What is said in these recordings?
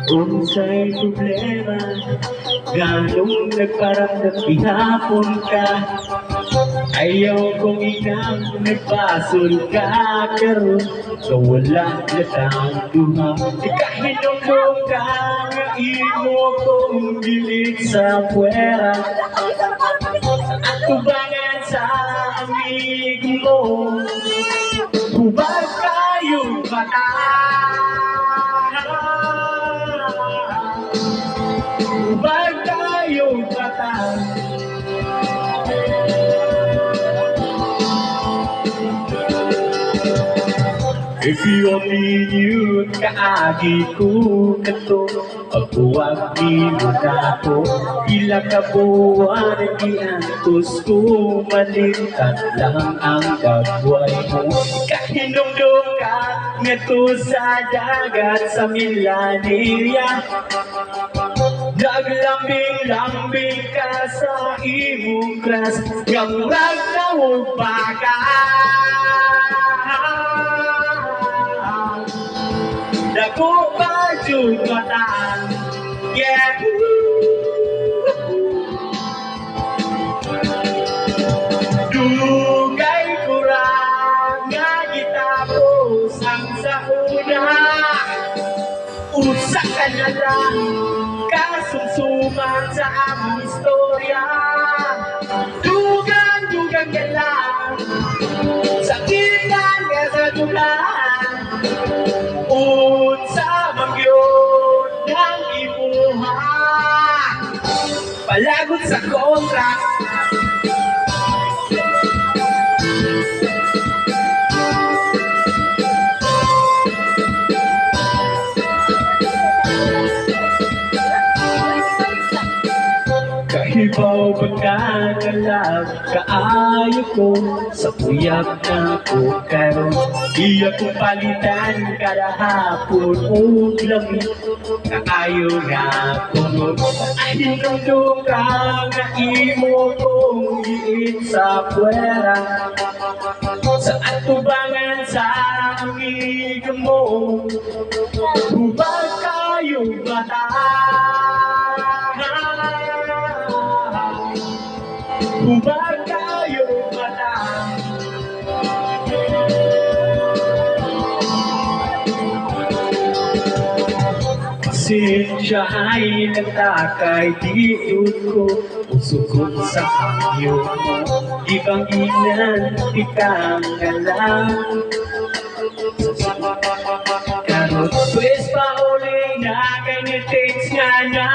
Unsay problema, ganong nagparamdam ihapon ka. Ayaw kong ikaw nagpasol ka, karon kawalan na taong duha. Ikahinong ka nga imo kong gilit sa puwera. Tubangan sa amig mo, hubag kayong bata. Hubag kayong bata. If you only knew kaagi ko kato, pagbuwag ni mo na ko, ila ka buwan iantos ko, malitan lang ang gagaway mo. Kahinumdum ka ngato sa dagat sa Milaneria, naglambing-lambing ka sa imong kras, ngamurag na pa ka. Dako pa jud mataan, yeah. Dugay kurang nga gitapos ang sa una, usa ka na lang kasumsuman sa among istorya. Dugang ka lang, sakitan ka sa dugaan, unsa man gyud ang imuha, palagot sa kontra. Kahibaw pagkakalag kaayo ko, sa puyag na ko karon. Iya ko palitan kada hapon o lamig, kaayo nga ko. Ay hinumdum ka nga imo kong giit sa puwera, sa atubangan sa amig mo, hubag kayong bata. Hubag kayong bata. Pasensya ay nagtakay dito ko, puso ko sa hangyo mo, ibang inan ikang galang. Karot pues pa uli na kanya text nga na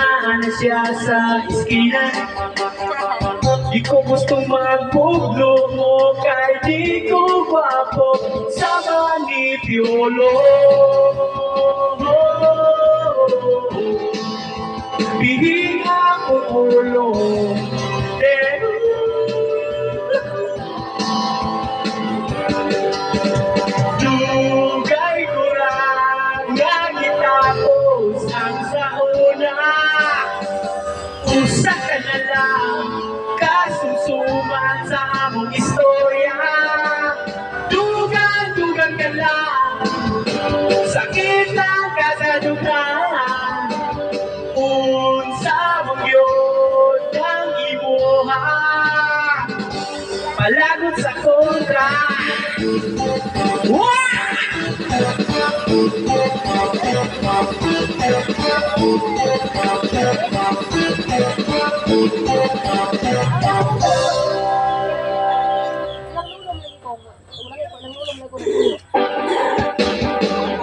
siya sa iskina. Di ko gustong magbuglo mo, kay di ko gwapo sa manipiolo. Bihing ako ulo, pero dugay kurang nga gitapos ang sa una, usa ka na lang kasumsuman sa among istorya. Dugang ka lang, sakit lang ka sa dugaan, unsa mong yun ang imuha, palagot sa kontra.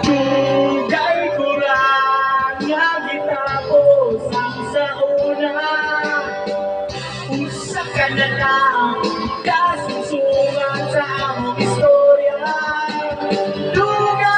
Dugay kurang nga gitapos ang sa una, usa ka na lang kasumsuman sa among